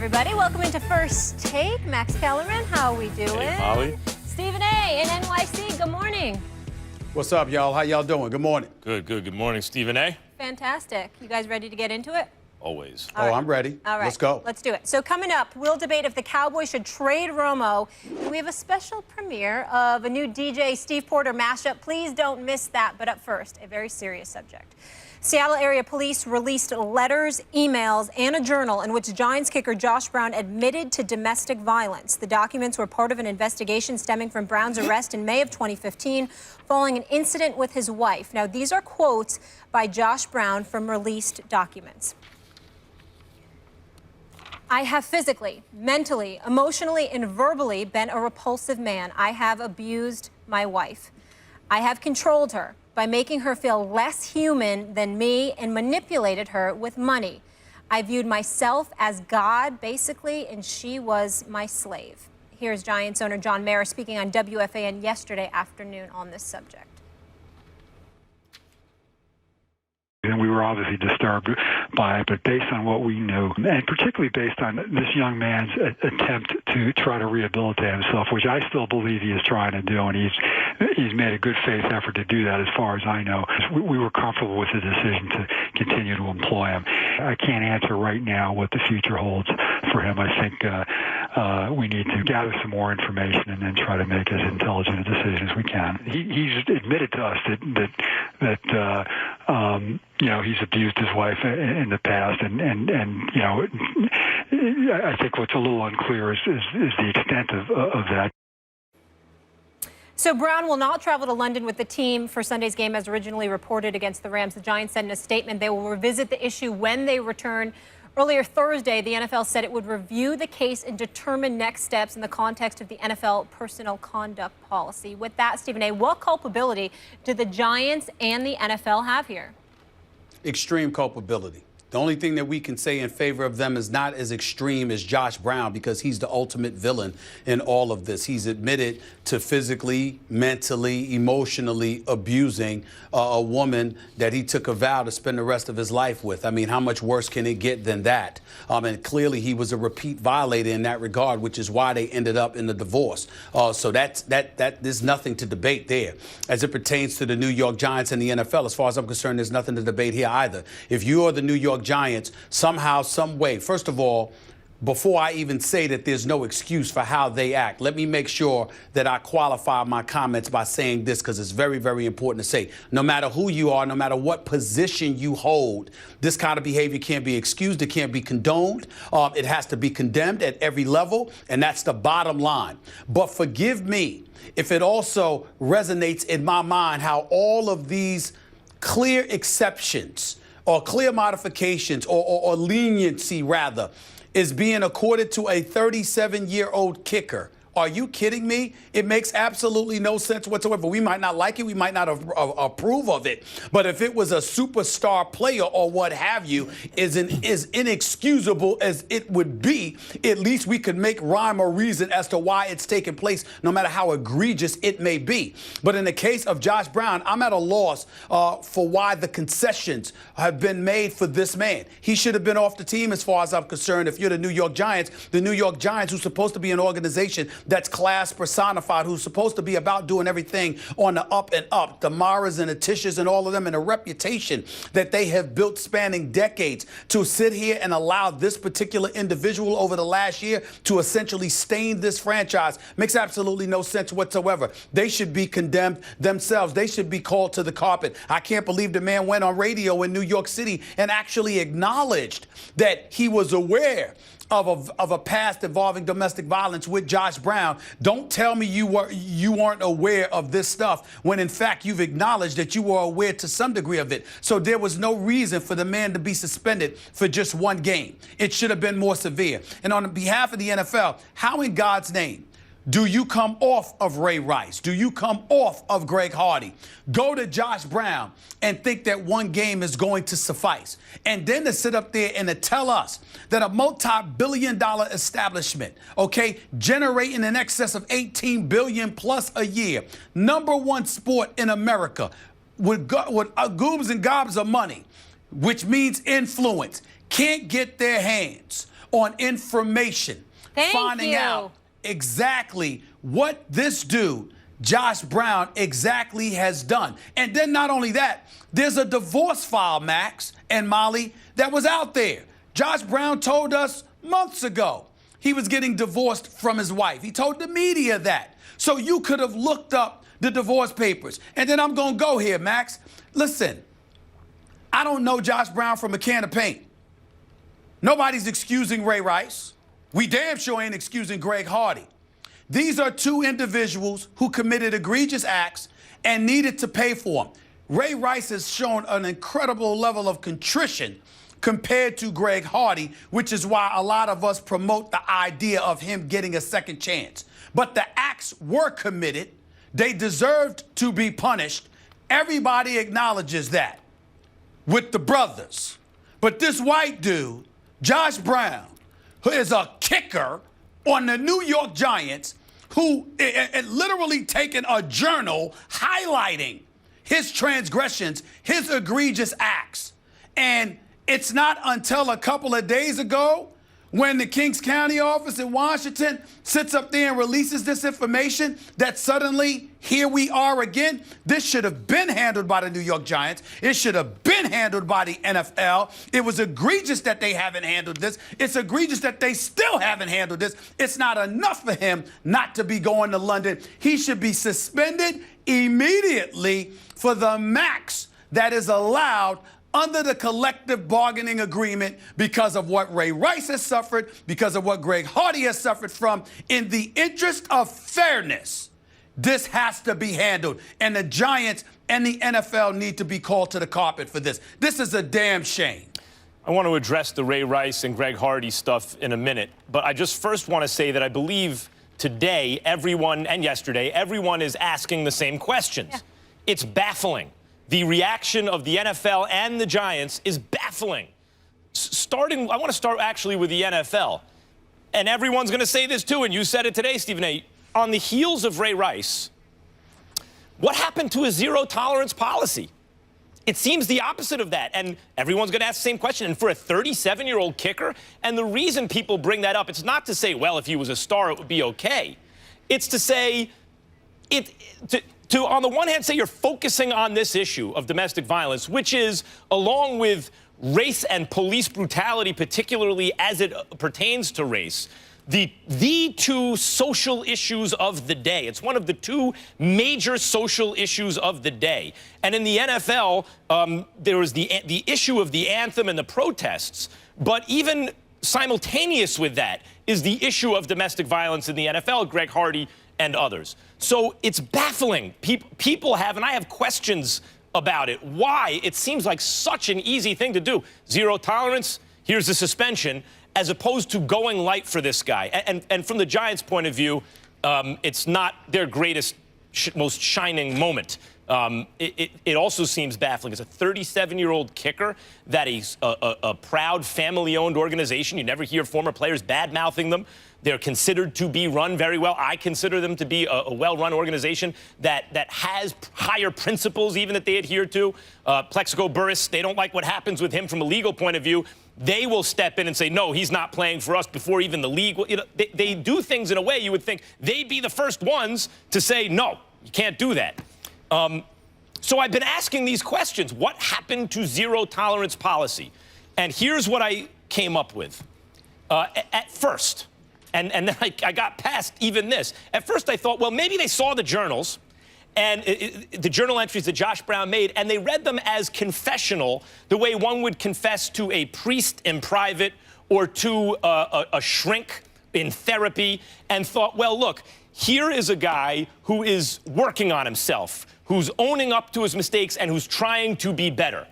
everybody. Welcome into First Take. Max Kellerman, how are we doing? Hey, Molly. Stephen A. in NYC, good morning. What's up, y'all? How y'all doing? Good morning. Good. Good morning, Stephen A. Fantastic. You guys ready to get into it? Always. All right. I'm ready. All right. Let's go. Let's do it. So coming up, we'll debate if the Cowboys should trade Romo. We have a special premiere of a new DJ Steve Porter mashup. Please don't miss that. But up first, a very serious subject. Seattle area police released letters, emails, and a journal in which Giants kicker Josh Brown admitted to domestic violence. The documents were part of an investigation stemming from Brown's arrest in May of 2015 following an incident with his wife. Now, these are quotes by Josh Brown from released documents. I have physically, mentally, emotionally, and verbally been a repulsive man. I have abused my wife. I have controlled her by making her feel less human than me and manipulated her with money. I viewed myself as God, basically, and she was my slave. Here's Giants owner John Mara speaking on WFAN yesterday afternoon on this subject. And we were obviously disturbed by it, but based on what we knew, and particularly based on this young man's attempt to try to rehabilitate himself, which I still believe he is trying to do, and he's made a good faith effort to do that as far as I know. We were comfortable with the decision to continue to employ him. I can't answer right now what the future holds for him. I think we need to gather some more information and then try to make as intelligent a decision as we can. He's admitted to us that you know, he's abused his wife in the past, and you know, I think what's a little unclear is the extent of that. So Brown will not travel to London with the team for Sunday's game as originally reported against the Rams. The Giants said in a statement they will revisit the issue when they return. Earlier Thursday, the NFL said it would review the case and determine next steps in the context of the NFL personnel conduct policy. With that, Stephen A., what culpability do the Giants and the NFL have here? Extreme culpability. The only thing that we can say in favor of them is not as extreme as Josh Brown, because he's the ultimate villain in all of this. He's admitted to physically, mentally, emotionally abusing a woman that he took a vow to spend the rest of his life with. I mean, how much worse can it get than that? And clearly he was a repeat violator in that regard, which is why they ended up in the divorce. So there's nothing to debate there. As it pertains to the New York Giants and the NFL, as far as I'm concerned, there's nothing to debate here either. If you are the New York Giants, somehow, some way, first of all, before I even say that there's no excuse for how they act, let me make sure that I qualify my comments by saying this, because it's very, very important to say. No matter who you are, no matter what position you hold, this kind of behavior can't be excused. It can't be condoned. It has to be condemned at every level, and that's the bottom line. But forgive me if it also resonates in my mind how all of these clear exceptions or clear modifications or leniency, rather, is being accorded to a 37-year-old kicker. Are you kidding me? It makes absolutely no sense whatsoever. We might not like it. We might not approve of it. But if it was a superstar player or what have you, as inexcusable as it would be, at least we could make rhyme or reason as to why it's taking place, no matter how egregious it may be. But in the case of Josh Brown, I'm at a loss for why the concessions have been made for this man. He should have been off the team as far as I'm concerned. If you're the New York Giants, who's supposed to be an organization that's class personified, who's supposed to be about doing everything on the up and up, the Maras and the Tishes and all of them, and a reputation that they have built spanning decades, to sit here and allow this particular individual over the last year to essentially stain this franchise makes absolutely no sense whatsoever. They should be condemned themselves. They should be called to the carpet. I can't believe the man went on radio in New York City and actually acknowledged that he was aware of a past involving domestic violence with Josh Brown. Don't tell me you weren't aware of this stuff when, in fact, you've acknowledged that you were aware to some degree of it. So there was no reason for the man to be suspended for just one game. It should have been more severe. And on behalf of the NFL, how in God's name do you come off of Ray Rice? Do you come off of Greg Hardy? Go to Josh Brown and think that one game is going to suffice. And then to sit up there and to tell us that a multi-billion-dollar establishment, okay, generating in excess of $18 billion plus a year, #1 sport in America, with goobs and gobs of money, which means influence, can't get their hands on information, finding you. out exactly what this dude, Josh Brown, exactly has done. And then not only that, there's a divorce file, Max and Molly, that was out there. Josh Brown told us months ago he was getting divorced from his wife. He told the media that. So you could have looked up the divorce papers. And then I'm going to go here, Max. Listen, I don't know Josh Brown from a can of paint. Nobody's excusing Ray Rice. We damn sure ain't excusing Greg Hardy. These are two individuals who committed egregious acts and needed to pay for them. Ray Rice has shown an incredible level of contrition compared to Greg Hardy, which is why a lot of us promote the idea of him getting a second chance. But the acts were committed. They deserved to be punished. Everybody acknowledges that with the brothers. But this white dude, Josh Brown, who is a kicker on the New York Giants, who literally taken a journal highlighting his transgressions, his egregious acts. And it's not until a couple of days ago when the Kings County office in Washington sits up there and releases this information that suddenly here we are again. This should have been handled by the New York Giants. It should have been handled by the NFL. It was egregious that they haven't handled this. It's egregious that they still haven't handled this. It's not enough for him not to be going to London. He should be suspended immediately for the max that is allowed under the collective bargaining agreement because of what Ray Rice has suffered, because of what Greg Hardy has suffered from. In the interest of fairness, this has to be handled. And the Giants and the NFL need to be called to the carpet for this. This is a damn shame. I want to address the Ray Rice and Greg Hardy stuff in a minute, but I just first want to say that I believe today, everyone, and yesterday, everyone is asking the same questions. Yeah. It's baffling. The reaction of the NFL and the Giants is baffling. I want to start actually with the NFL. And everyone's going to say this too, and you said it today, Stephen A. On the heels of Ray Rice, what happened to a zero-tolerance policy? It seems the opposite of that, and everyone's going to ask the same question. And for a 37-year-old kicker, and the reason people bring that up, it's not to say, well, if he was a star, it would be okay. It's to say, to on the one hand, say you're focusing on this issue of domestic violence, which is, along with race and police brutality, particularly as it pertains to race, the two social issues of the day. It's one of the two major social issues of the day. And in the NFL, there was the issue of the anthem and the protests. But even simultaneous with that is the issue of domestic violence in the NFL, Greg Hardy and others. So it's baffling. People have, and I have questions about it. Why? It seems like such an easy thing to do. Zero tolerance, here's the suspension, as opposed to going light for this guy. And from the Giants' point of view, it's not their greatest, most shining moment. It also seems baffling. It's a 37-year-old kicker that is a proud family-owned organization. You never hear former players bad-mouthing them. They're considered to be run very well. I consider them to be a well-run organization that has higher principles even that they adhere to. Plexico Burress, they don't like what happens with him from a legal point of view. They will step in and say, no, he's not playing for us before even the league. You know, they do things in a way you would think they'd be the first ones to say, no, you can't do that. So I've been asking these questions. What happened to zero tolerance policy? And here's what I came up with. At first, and then I got past even this. At first I thought, well, maybe they saw the journals and the journal entries that Josh Brown made, and they read them as confessional, the way one would confess to a priest in private or to a shrink in therapy, and thought, well, look, here is a guy who is working on himself, who's owning up to his mistakes, and who's trying to be better.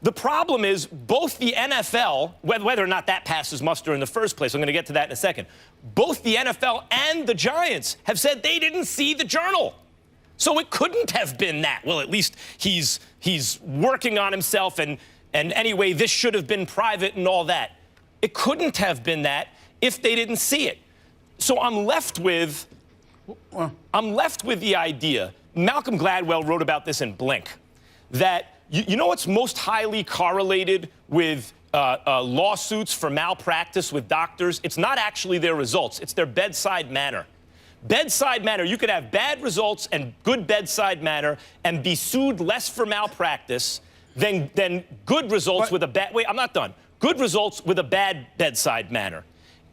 The problem is both the NFL, whether or not that passes muster in the first place, I'm going to get to that in a second, both the NFL and the Giants have said they didn't see the journal. So it couldn't have been that. Well, at least he's working on himself, and anyway, this should have been private and all that. It couldn't have been that if they didn't see it. So I'm left with the idea, Malcolm Gladwell wrote about this in Blink, that you know what's most highly correlated with lawsuits for malpractice with doctors, it's not actually their results. It's their bedside manner. Bedside manner, you could have bad results and good bedside manner and be sued less for malpractice than good results with a bad... Wait, I'm not done. Good results with a bad bedside manner.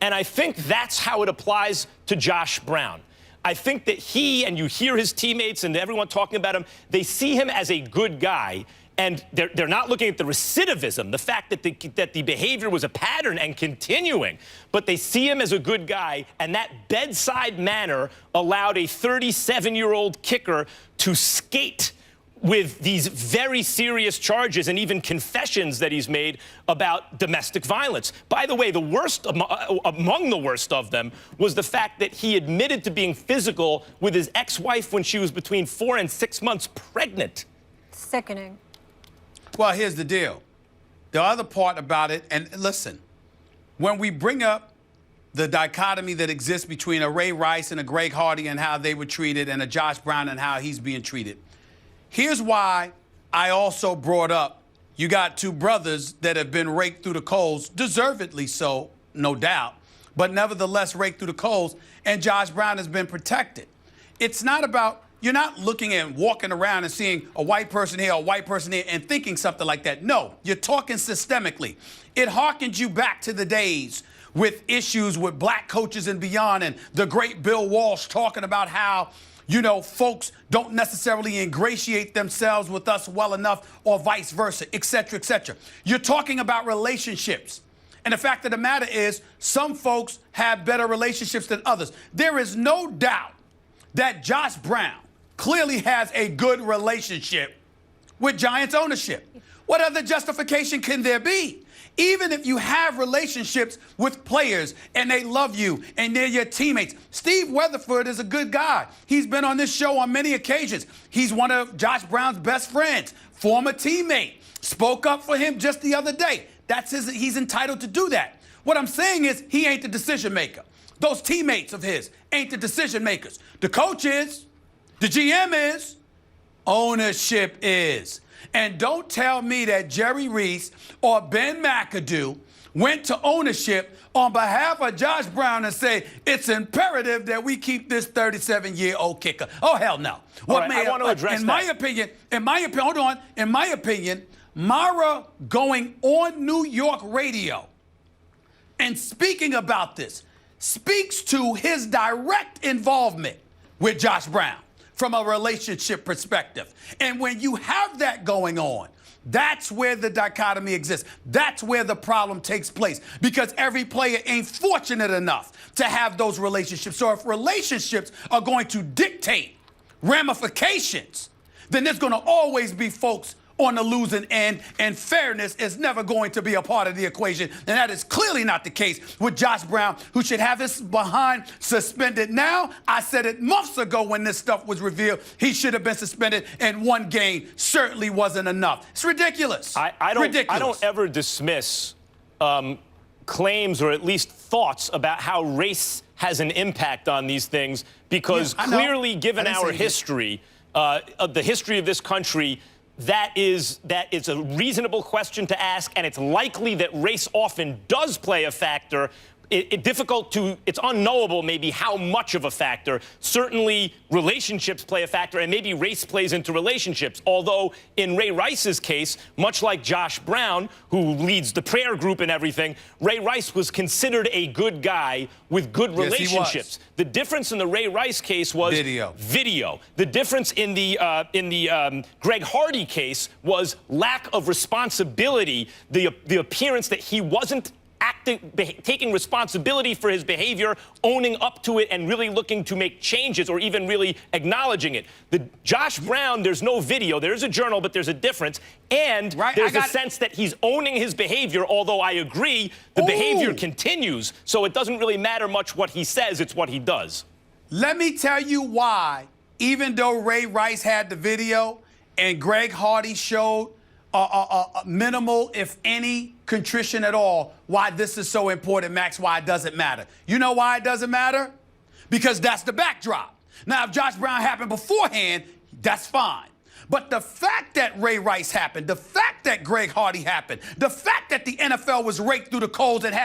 And I think that's how it applies to Josh Brown. I think that he, and you hear his teammates and everyone talking about him, they see him as a good guy. And they're not looking at the recidivism, the fact that the behavior was a pattern and continuing. But they see him as a good guy, and that bedside manner allowed a 37-year-old kicker to skate with these very serious charges and even confessions that he's made about domestic violence. By the way, the worst, among the worst of them, was the fact that he admitted to being physical with his ex-wife when she was between 4 and 6 months pregnant. Sickening. Well, here's the deal. The other part about it, and listen, when we bring up the dichotomy that exists between a Ray Rice and a Greg Hardy and how they were treated and a Josh Brown and how he's being treated, here's why I also brought up you got two brothers that have been raked through the coals, deservedly so, no doubt, but nevertheless raked through the coals, and Josh Brown has been protected. It's not about... You're not looking and walking around and seeing a white person here, a white person here, and thinking something like that. No, you're talking systemically. It harkens you back to the days with issues with black coaches and beyond, and the great Bill Walsh talking about how, you know, folks don't necessarily ingratiate themselves with us well enough, or vice versa, et cetera, et cetera. You're talking about relationships. And the fact of the matter is, some folks have better relationships than others. There is no doubt that Josh Brown clearly has a good relationship with Giants ownership. What other justification can there be? Even if you have relationships with players and they love you and they're your teammates. Steve Weatherford is a good guy. He's been on this show on many occasions. He's one of Josh Brown's best friends, former teammate. Spoke up for him just the other day. He's entitled to do that. What I'm saying is he ain't the decision maker. Those teammates of his ain't the decision makers. The coach is. The GM is, ownership is. And don't tell me that Jerry Reese or Ben McAdoo went to ownership on behalf of Josh Brown and say, it's imperative that we keep this 37-year-old kicker. Oh, hell no. What I want to address in my opinion, Mara going on New York radio and speaking about this speaks to his direct involvement with Josh Brown from a relationship perspective. And when you have that going on, that's where the dichotomy exists. That's where the problem takes place, because every player ain't fortunate enough to have those relationships. So if relationships are going to dictate ramifications, then there's going to always be folks on the losing end, and fairness is never going to be a part of the equation. And that is clearly not the case with Josh Brown, who should have his behind suspended now. I said it months ago when this stuff was revealed. He should have been suspended, and one game certainly wasn't enough. It's ridiculous. I don't ever dismiss claims or at least thoughts about how race has an impact on these things, because clearly, given our history, of the history of this country, that is a reasonable question to ask, and it's likely that race often does play a factor. It's unknowable maybe how much of a factor. Certainly relationships play a factor, and maybe race plays into relationships. Although in Ray Rice's case, much like Josh Brown, who leads the prayer group and everything, Ray Rice was considered a good guy with good relationships. The difference in the Ray Rice case was video. The difference in the Greg Hardy case was lack of responsibility, the appearance that he wasn't taking responsibility for his behavior, owning up to it, and really looking to make changes, or even really acknowledging it. The Josh Brown, there's no video. There's a journal, but there's a difference. And there's a sense that he's owning his behavior, although I agree the behavior continues. So it doesn't really matter much what he says, it's what he does. Let me tell you why, even though Ray Rice had the video and Greg Hardy showed minimal, if any, contrition at all, why this is so important, Max, why it doesn't matter. You know why it doesn't matter? Because that's the backdrop. Now, if Josh Brown happened beforehand, that's fine. But the fact that Ray Rice happened, the fact that Greg Hardy happened, the fact that the NFL was raked through the coals and had